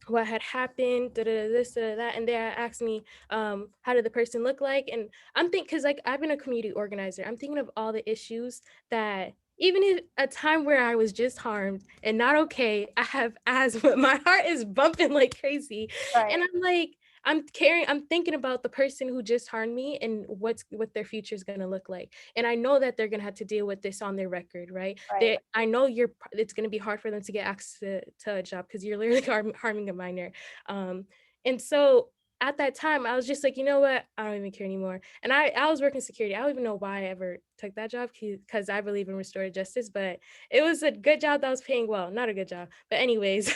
what had happened, this, that, and they asked me, how did the person look like? And I'm thinking, because like I've been a community organizer, I'm thinking of all the issues that even if a time where I was just harmed and not okay, I have asthma, my heart is bumping like crazy, and right, I'm like, I'm thinking about the person who just harmed me and what their future is gonna look like, and I know that they're gonna have to deal with this on their record, right? right, I know it's gonna be hard for them to get access to a job because you're literally harming a minor. Um, and so at that time, I was just like, you know what? I don't even care anymore. And I was working security. I don't even know why I ever took that job because I believe in restorative justice, but it was a good job that was paying well, not a good job. But anyways,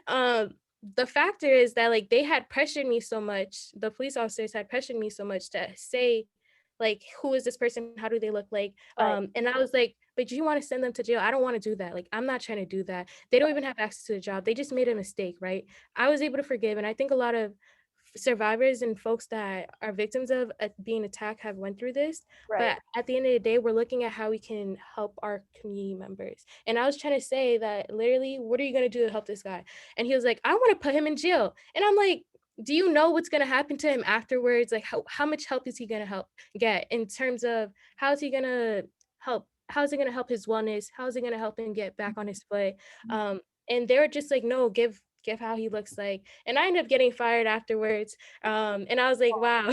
um, the factor is that like they had pressured me so much, the police officers had pressured me so much to say, like, who is this person? How do they look like? right, And I was like, but you want to send them to jail? I don't want to do that. Like, I'm not trying to do that. They don't even have access to the job. They just made a mistake, right? I was able to forgive. And I think a lot of survivors and folks that are victims of being attacked have went through this. Right. But at the end of the day, we're looking at how we can help our community members. And I was trying to say that literally, what are you going to do to help this guy? And he was like, I want to put him in jail. And I'm like, do you know what's going to happen to him afterwards? Like, how much help is he going to help get in terms of how is he going to help? How is it going to help his wellness? How is it going to help him get back on his foot? Um, and they were just like, no, give how he looks like. And I ended up getting fired afterwards. And I was like, wow,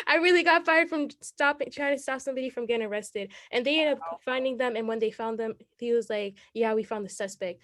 I really got fired from trying to stop somebody from getting arrested. And they ended up finding them. And when they found them, he was like, yeah, we found the suspect.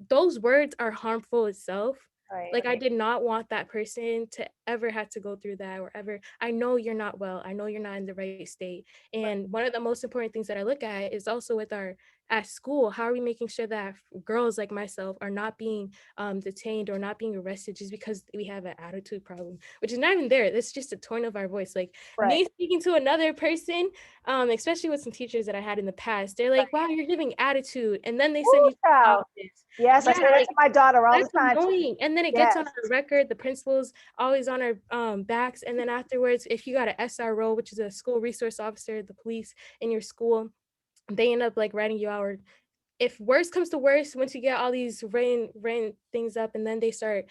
Those words are harmful itself. Right. Like, I did not want that person to ever have to go through that, or ever. I know you're not well. I know you're not in the right state. And one of the most important things that I look at is also with our at school. How are we making sure that girls like myself are not being detained or not being arrested just because we have an attitude problem, which is not even there. That's just a tone of our voice. Like Right. me speaking to another person, especially with some teachers that I had in the past, they're like, wow, you're giving attitude. And then they send Woo, you to the child. office. Yes, I Yeah, say that like, to my daughter all the that's time. annoying. And then it gets on Yes. our record. The principal's always on our backs. And then afterwards, if you got an SRO, which is a school resource officer, the police in your school, they end up like writing you out. Or if worst comes to worst, once you get all these written things up, and then they start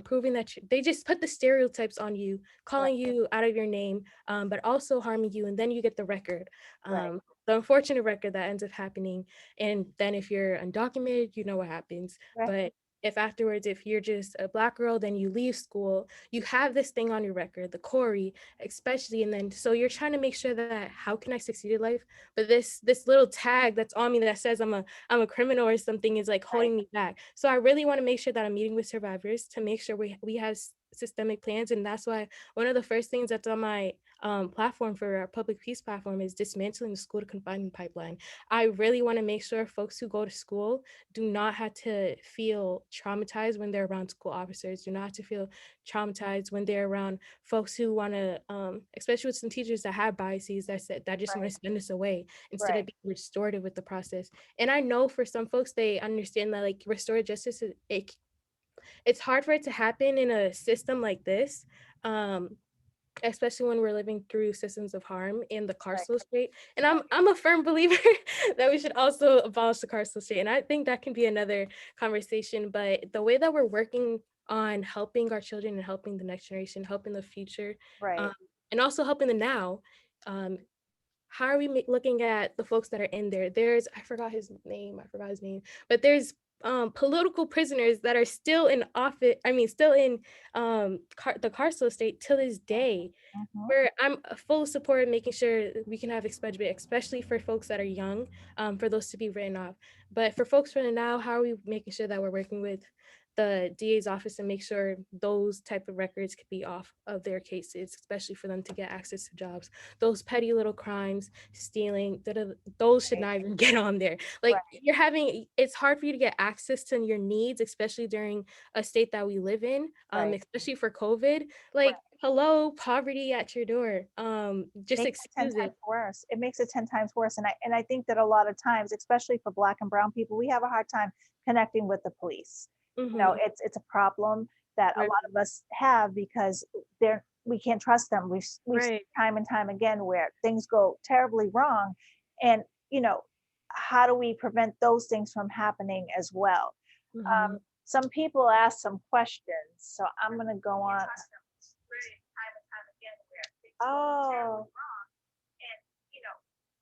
proving that they just put the stereotypes on you, calling you out of your name, but also harming you, and then you get the record, Right. the unfortunate record that ends up happening. And then if you're undocumented, you know what happens. Right. But if afterwards, if you're just a Black girl, then you leave school, you have this thing on your record, the Quarry, especially, and then so you're trying to make sure that how can I succeed in life? But this little tag that's on me that says I'm a criminal or something is like Right. holding me back. So I really want to make sure that I'm meeting with survivors to make sure we have systemic plans. And that's why one of the first things that's on my platform for our public peace platform is dismantling the school to confinement pipeline. I really want to make sure folks who go to school do not have to feel traumatized when they're around school officers, do not have to feel traumatized when they're around folks who want to, especially with some teachers that have biases that said that just want to send us away instead Right. of being restorative with the process. And I know for some folks, they understand that like restorative justice, it's hard for it to happen in a system like this. Especially when we're living through systems of harm in the Right. carceral state. And I'm a firm believer that we should also abolish the carceral state. And I think that can be another conversation. But the way that we're working on helping our children and helping the next generation, helping the future, Right. um, and also helping the now, um, how are we looking at the folks that are in there? There's, I forgot his name, but there's political prisoners that are still in office, I mean, still in the carceral state till this day, Mhm. where I'm full support of making sure we can have expungement, especially for folks that are young, for those to be written off. But for folks from now, how are we making sure that we're working with the DA's office and make sure those type of records could be off of their cases, especially for them to get access to jobs? Those petty little crimes, stealing, those should Right. not even get on there. Like Right. it's hard for you to get access to your needs, especially during a state that we live in, Right. especially for COVID. Like, hello, poverty at your door. Just Makes it 10 excuse times it. worse. It makes it 10 times worse. And I think that a lot of times, especially for Black and brown people, we have a hard time connecting with the police. Mm-hmm. It's a problem that a Right. lot of us have because we can't trust them. We've seen Right. time and time again where things go terribly wrong. And you know, how do we prevent those things from happening as well? Mm-hmm. Some people ask some questions, so I'm gonna go on. Oh, and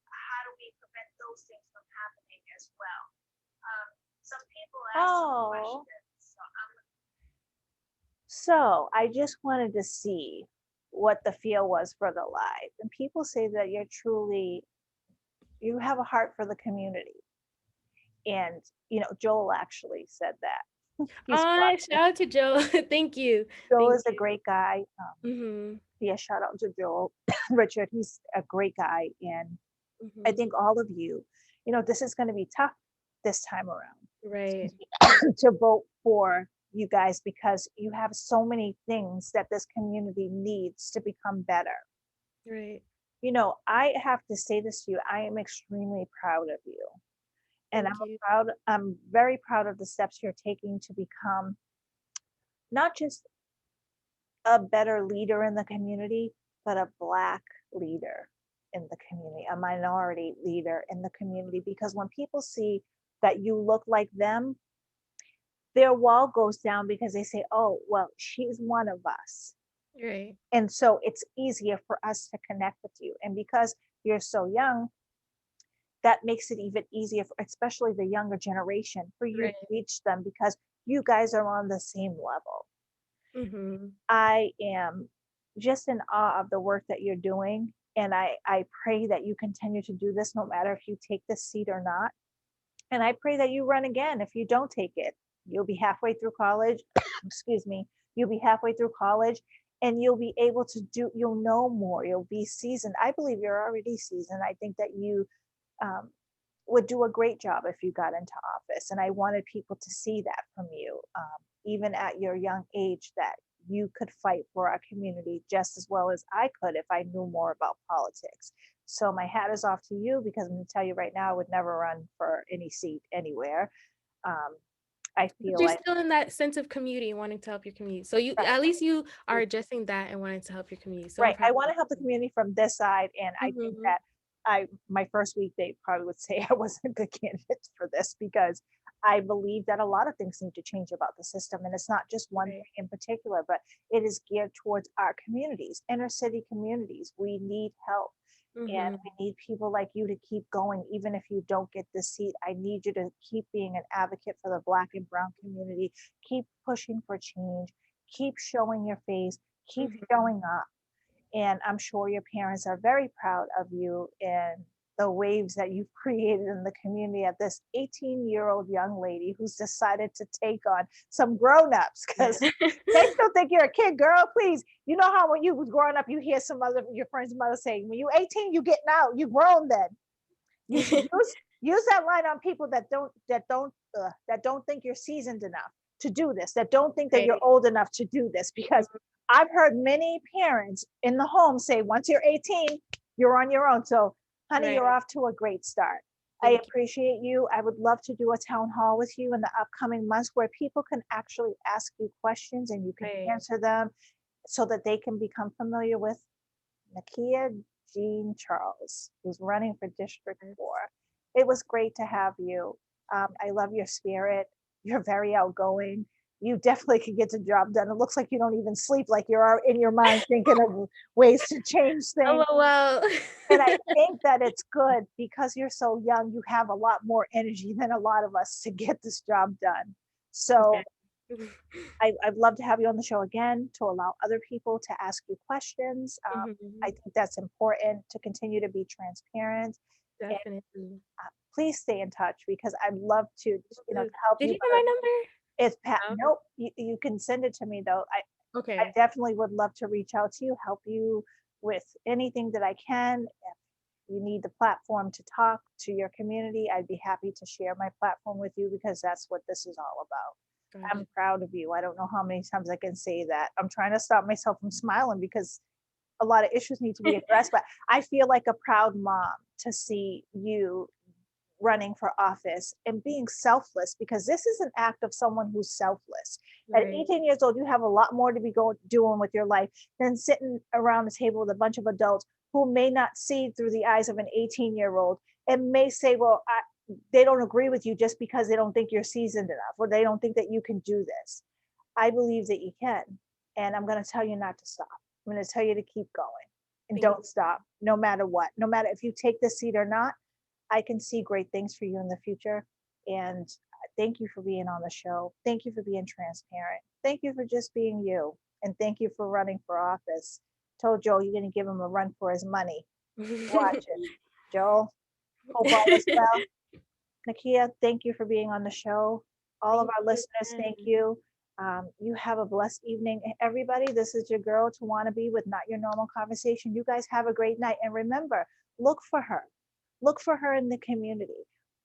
how do we prevent those things from happening as well? Some people ask some questions. So I just wanted to see what the feel was for the live. And people say that you have a heart for the community. And, Joel actually said that. He's Shout watching. out to Joe. Thank you. Joel Thank is a great guy. you. Yeah, shout out to Joel. Richard, he's a great guy. And I Mm-hmm. think all of you, this is going to be tough this time around. Right. To vote for you guys because you have so many things that this community needs to become better. Right. I have to say this to you. I am extremely proud of you. And Thank you. I'm very proud of the steps you're taking to become not just a better leader in the community, but a Black leader in the community, a minority leader in the community. Because when people see that you look like them, their wall goes down because they say, oh, well, she's one of us. Right. And so it's easier for us to connect with you. And because you're so young, that makes it even easier, for, especially the younger generation, for you to Right. reach them because you guys are on the same level. Mm-hmm. I am just in awe of the work that you're doing. And I pray that you continue to do this no matter if you take this seat or not. And I pray that you run again if you don't take it. You'll be halfway through college. Excuse me. You'll be halfway through college and you'll be able to do, you'll know more. You'll be seasoned. I believe you're already seasoned. I think that you um, would do a great job if you got into office. And I wanted people to see that from you, even at your young age, that you could fight for our community just as well as I could if I knew more about politics. So my hat is off to you because I'm going to tell you right now, I would never run for any seat anywhere. Um, I But feel you're like, still in that sense of community, wanting to help your community. So you, right, at least you are addressing that and wanting to help your community. So I'm right. proud I of want to help the you. community from this side. And I think Mm-hmm. that my first week, they probably would say I wasn't a good candidate for this because I believe that a lot of things need to change about the system. And it's not just one Right. thing in particular, but it is geared towards our communities, inner city communities. We need help. And Mm-hmm. we need people like you to keep going, even if you don't get the seat. I need you to keep being an advocate for the Black and Brown community. Keep pushing for change. Keep showing your face. Keep Mm-hmm. showing up. And I'm sure your parents are very proud of you and the waves that you've created in the community at this 18-year-old young lady who's decided to take on some grown-ups Yeah. because they still think you're a kid, girl. Please, you know how when you was growing up, you hear some other your friend's mother saying, "When you 18, you getting out. You grown then." You use that line on people that don't think you're seasoned enough to do this, that don't think that you're Right. old enough to do this, because I've heard many parents in the home say, once you're 18, you're on your own. So, honey, Right. you're off to a great start. I Thank you. appreciate you. I would love to do a town hall with you in the upcoming months where people can actually ask you questions and you can Right. answer them so that they can become familiar with Nikkia Jean Charles, who's running for District Yes. 4. It was great to have you. I love your spirit. You're very outgoing. You definitely could get the job done. It looks like you don't even sleep, like you're in your mind thinking of ways to change things. Oh, well. And I think that it's good because you're so young, you have a lot more energy than a lot of us to get this job done. So Yeah. I'd love to have you on the show again to allow other people to ask you questions. I Mhm. think that's important to continue to be transparent. And Definitely. please stay in touch because I'd love to, to Ooh. help Did you. you get But my number? it's Pat. No? Nope. You can send it to me though. I Okay. definitely would love to reach out to you, help you with anything that I can. If you need the platform to talk to your community, I'd be happy to share my platform with you because that's what this is all about. Got I'm it. proud of you. I don't know how many times I can say that. I'm trying to stop myself from smiling because a lot of issues need to be addressed, but I feel like a proud mom to see you running for office and being selfless because this is an act of someone who's selfless. At Right. 18 years old, you have a lot more to be doing with your life than sitting around the table with a bunch of adults who may not see through the eyes of an 18-year-old and may say, well, they don't agree with you just because they don't think you're seasoned enough or they don't think that you can do this. I believe that you can. And I'm going to tell you not to stop. I'm going to tell you to keep going and Thank don't stop no matter what. No matter if you take this seat or not, I can see great things for you in the future. And thank you for being on the show. Thank you for being transparent. Thank you for just being you. And thank you for running for office. Told Joe you're going to give him a run for his money. you. Watch it. Joel, hope all is well. Nikkia, thank you for being on the show. All of Thank our you listeners, thank again. you. You have a blessed evening. Everybody, this is your girl to want to be with Not Your Normal Conversation. You guys have a great night. And remember, look for her. Look for her in the community.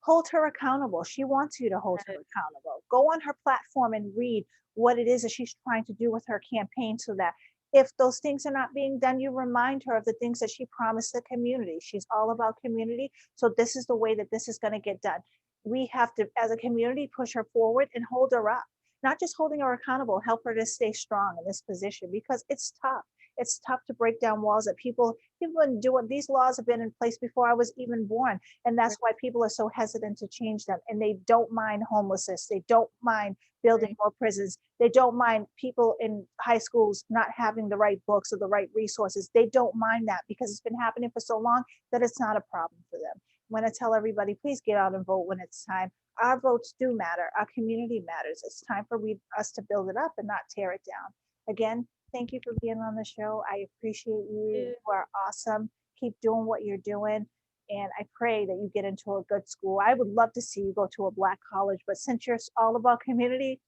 Hold her accountable. She wants you to hold her accountable. Go on her platform and read what it is that she's trying to do with her campaign so that if those things are not being done, you remind her of the things that she promised the community. She's all about community. So this is the way that this is going to get done. We have to, as a community, push her forward and hold her up not just holding her accountable, help her to stay strong in this position, because it's tough. It's tough to break down walls that people been doing. These laws have been in place before I was even born. And that's why people are so hesitant to change them. And they don't mind homelessness. They don't mind building more prisons. They don't mind people in high schools not having the right books or the right resources. They don't mind that, because it's been happening for so long that it's not a problem for them. I'm going to tell everybody, please get out and vote when it's time. Our votes do matter. Our community matters. It's time for us to build it up and not tear it down. Again, thank you for being on the show. I appreciate you. You are awesome. Keep doing what you're doing. And I pray that you get into a good school. I would love to see you go to a Black college, but since you're all about community,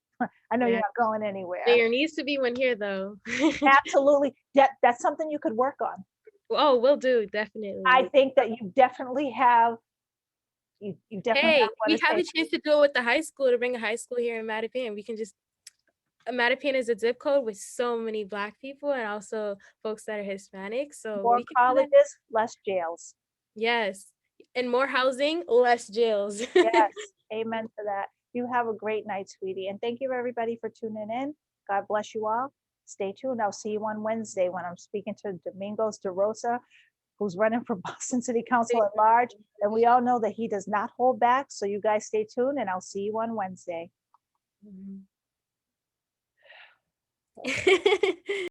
I know you're not going anywhere. There needs to be one here, though. Absolutely. That's something you could work on. Oh, will do, definitely. I think that you definitely have. You definitely have we have a chance to do it with the high school, to bring a high school here in Mattapan. We can just, Mattapan is a zip code with so many Black people and also folks that are Hispanic. So more we can colleges, less jails. Yes. And more housing, less jails. Yes. Amen to that. You have a great night, sweetie. And thank you, everybody, for tuning in. God bless you all. Stay tuned. I'll see you on Wednesday when I'm speaking to Domingos DeRosa, who's running for Boston City Council at large. And we all know that he does not hold back. So you guys stay tuned, and I'll see you on Wednesday.